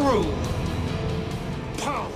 through power.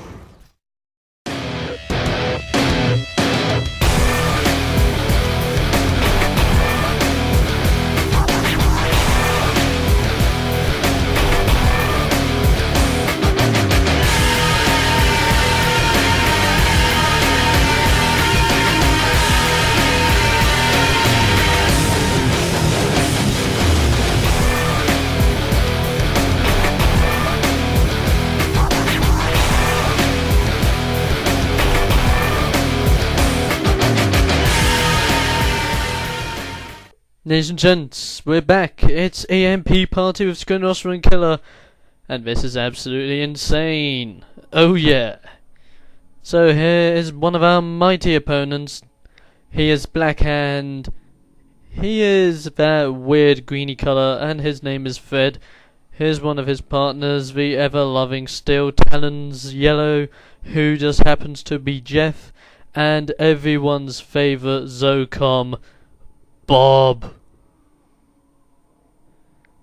Ladies and gents, we're back. It's EMParty with Screenwriter and Killer, and this is absolutely insane. Oh yeah. So here is one of our mighty opponents. He is black and he is that weird greeny colour, and his name is Fred. Here's one of his partners, the ever-loving Steel Talons Yellow, who just happens to be Jeff, and everyone's favourite Zocom, Bob.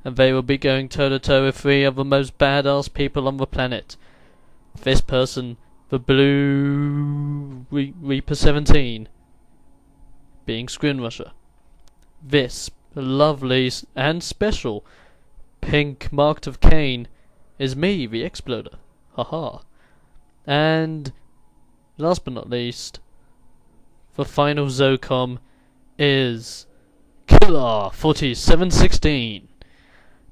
And they will be going toe-to-toe with three of the most badass people on the planet. This person, the Blue Reaper 17, being Screenrusher. This lovely and special pink Marked of Cain is me, TheXploder. Haha. And last but not least, the final Zocom is Killer 4716.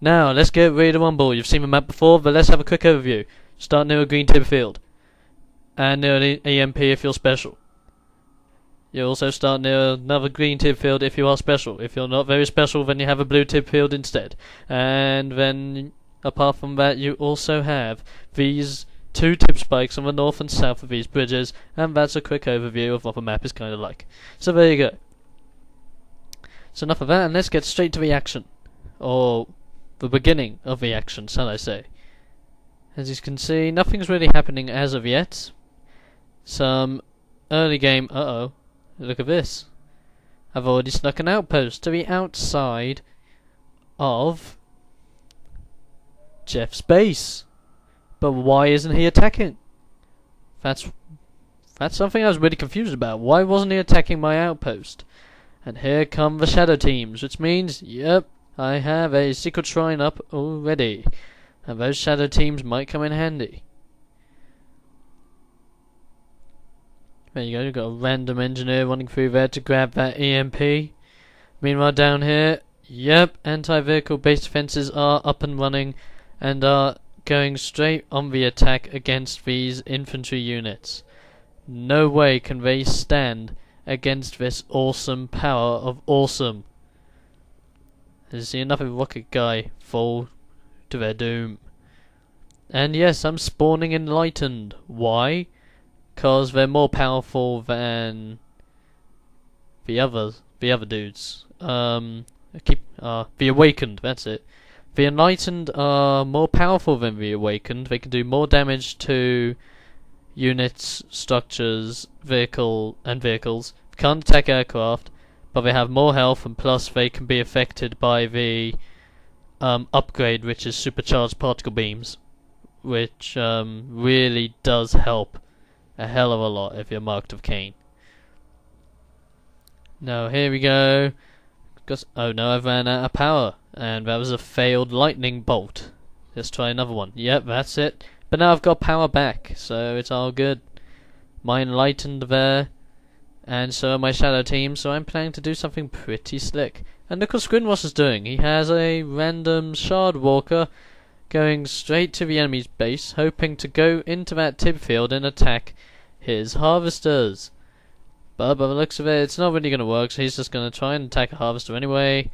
Now, let's get ready to rumble. You've seen the map before, but let's have a quick overview. Start near a green tip field, and near an EMP if you're special. You also start near another green tip field if you are special. If you're not very special, then you have a blue tip field instead. And then, apart from that, you also have these two tip spikes on the north and south of these bridges, and that's a quick overview of what the map is kind of like. So there you go. So enough of that, and let's get straight to the action. Or the beginning of the action, shall I say. As you can see, nothing's really happening as of yet. Some early game... Uh-oh. Look at this. I've already snuck an outpost to the outside of Jeff's base. But why isn't he attacking? That's something I was really confused about. Why wasn't he attacking my outpost? And here come the shadow teams, which means, yep, I have a secret shrine up already. And those shadow teams might come in handy. There you go, you've got a random engineer running through there to grab that EMP. Meanwhile down here, yep, anti-vehicle base defenses are up and running and are going straight on the attack against these infantry units. No way can they stand against this awesome power of awesome. As you see, another rocket guy fall to their doom. And yes, I'm spawning enlightened. Why? Because they're more powerful than the other dudes. The awakened, that's it. The enlightened are more powerful than the awakened. They can do more damage to units, structures, vehicles. Can't attack aircraft, but they have more health, and plus they can be affected by the upgrade, which is supercharged particle beams, which really does help a hell of a lot if you're Marked of Cain. Now here we go. Oh no, I've ran out of power, and that was a failed lightning bolt. Let's try another one. Yep, that's it. But now I've got power back, so it's all good. My enlightened there, and so are my shadow team, so I'm planning to do something pretty slick. And look what Screenwriter's doing. He has a random shard walker going straight to the enemy's base, hoping to go into that tip field and attack his harvesters. But by the looks of it, it's not really going to work, so he's just going to try and attack a harvester anyway.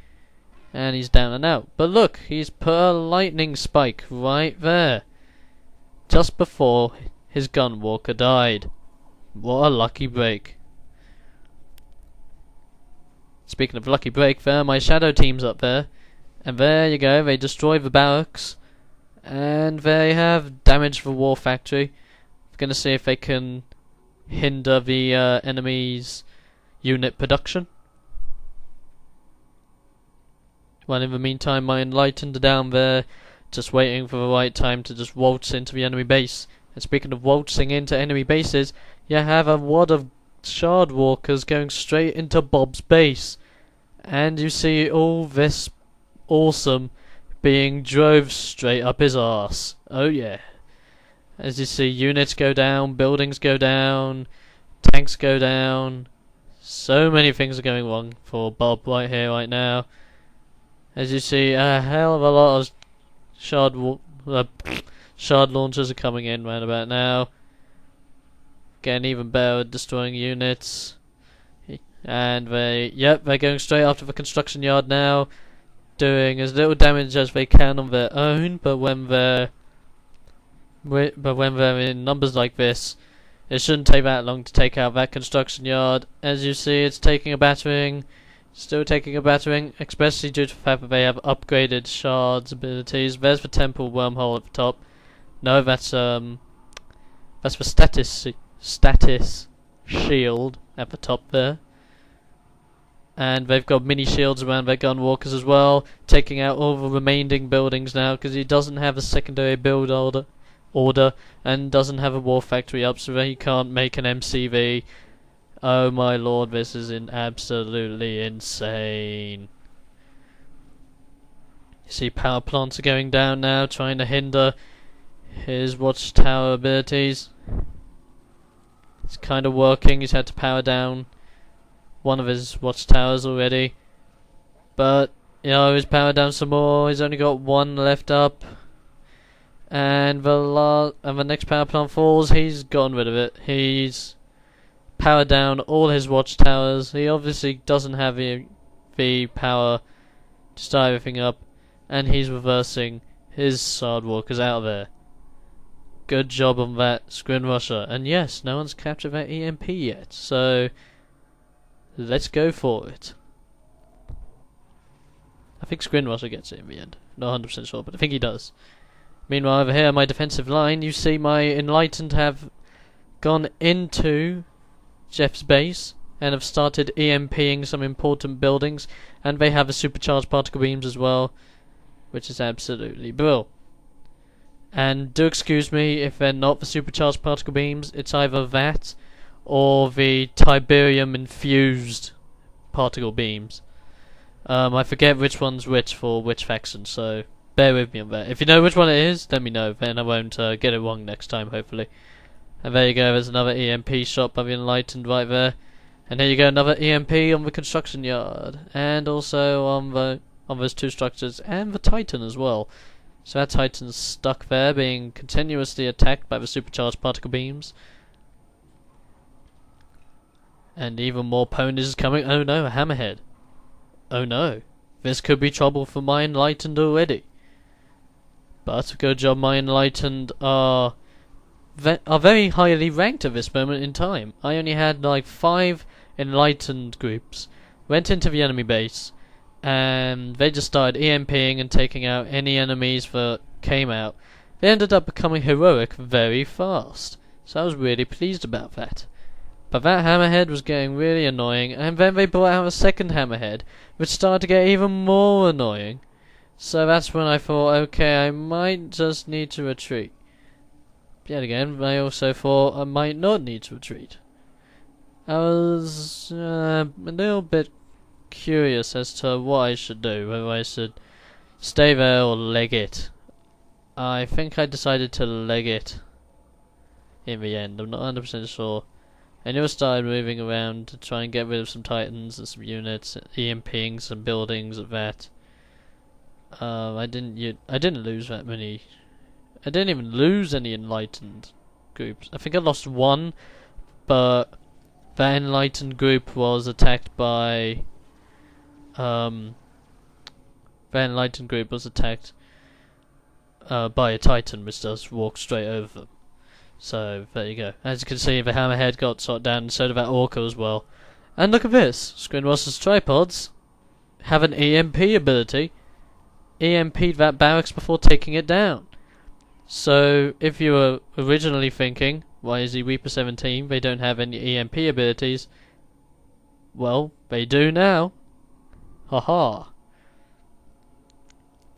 And he's down and out. But look, he's put a lightning spike right there, just before his gun walker died. What a lucky break. Speaking of lucky break, there are my shadow teams up there. And there you go, they destroy the barracks. And they have damaged the war factory. I'm going to see if they can hinder the enemy's unit production. Well, in the meantime, my enlightened are down there just waiting for the right time to just waltz into the enemy base. And speaking of waltzing into enemy bases, you have a wad of shard walkers going straight into Bob's base. And you see all this awesome being drove straight up his arse. Oh yeah. As you see, units go down, buildings go down, tanks go down. So many things are going wrong for Bob right here, right now. As you see, a hell of a lot of shard launchers are coming in right about now. Getting even better at destroying units. And they're going straight after the construction yard now, doing as little damage as they can on their own. But when they're in numbers like this, it shouldn't take that long to take out that construction yard. As you see, it's taking a battering, still taking a battering, especially due to the fact that they have upgraded shards abilities. There's the temple wormhole at the top. No, that's the status shield at the top there. And they've got mini shields around their gun walkers as well, taking out all the remaining buildings now, because he doesn't have a secondary build order and doesn't have a war factory up, so he can't make an MCV. Oh my lord, this is absolutely insane. You see power plants are going down now, trying to hinder his watchtower abilities. It's kind of working. He's had to power down one of his watchtowers already, but he's powered down some more. He's only got one left up, and the next power plant falls. He's gotten rid of it. He's powered down all his watchtowers. He obviously doesn't have the power to start everything up, and he's reversing his sword walkers out of there. Good job on that, Screen Rusher. And yes, no one's captured that EMP yet, so let's go for it. I think Screen Rusher gets it in the end. Not 100% sure, but I think he does. Meanwhile, over here, my defensive line, you see my Enlightened have gone into Jeff's base and have started EMPing some important buildings, and they have a supercharged particle beams as well, which is absolutely brilliant. And do excuse me if they're not the supercharged particle beams. It's either that or the Tiberium infused particle beams. I forget which one's which for which faction, so bear with me on that. If you know which one it is, let me know, then I won't get it wrong next time, hopefully. And there you go, there's another EMP shot by the Enlightened right there. And here you go, another EMP on the construction yard, and also on those two structures, and the Titan as well. So that Titan's stuck there, being continuously attacked by the supercharged particle beams. And even more ponies coming. Oh no, a hammerhead. Oh no, this could be trouble for my Enlightened already. But good job, my Enlightened are very highly ranked at this moment in time. I only had like 5 Enlightened groups went into the enemy base, and they just started EMPing and taking out any enemies that came out. They ended up becoming heroic very fast, so I was really pleased about that. But that hammerhead was getting really annoying, and then they brought out a second hammerhead, which started to get even more annoying. So that's when I thought, okay, I might just need to retreat. Yet again, I also thought I might not need to retreat. I was a little bit curious as to what I should do, whether I should stay there or leg it. I think I decided to leg it in the end. I'm not 100% sure. I knew I started moving around to try and get rid of some Titans and some units, EMPing some buildings at that. I didn't lose that many. I didn't even lose any Enlightened groups. I think I lost one, but that Enlightened group was attacked by by a Titan, which does walk straight over them. So there you go. As you can see, the hammerhead got shot down, and so did that orca as well. And look at this, Screenwasser's tripods have an EMP ability. EMP'd that barracks before taking it down. So if you were originally thinking, why is he Reaper 17? They don't have any EMP abilities. Well, they do now. Haha.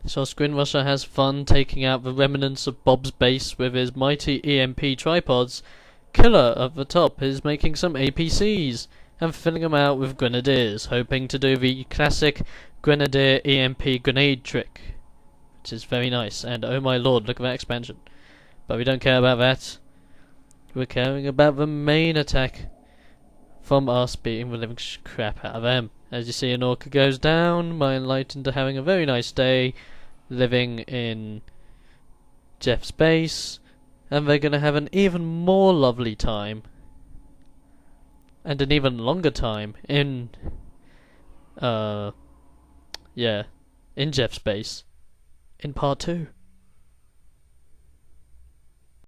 So Screenrusher has fun taking out the remnants of Bob's base with his mighty EMP tripods. Killer at the top is making some APCs and filling them out with grenadiers, hoping to do the classic grenadier EMP grenade trick, which is very nice. And oh my lord, look at that expansion. But we don't care about that. We're caring about the main attack from us beating the living crap out of them. As you see, an orca goes down, my enlightened are having a very nice day living in Jeff's base, and they're going to have an even more lovely time and an even longer time in in Jeff's base in part 2.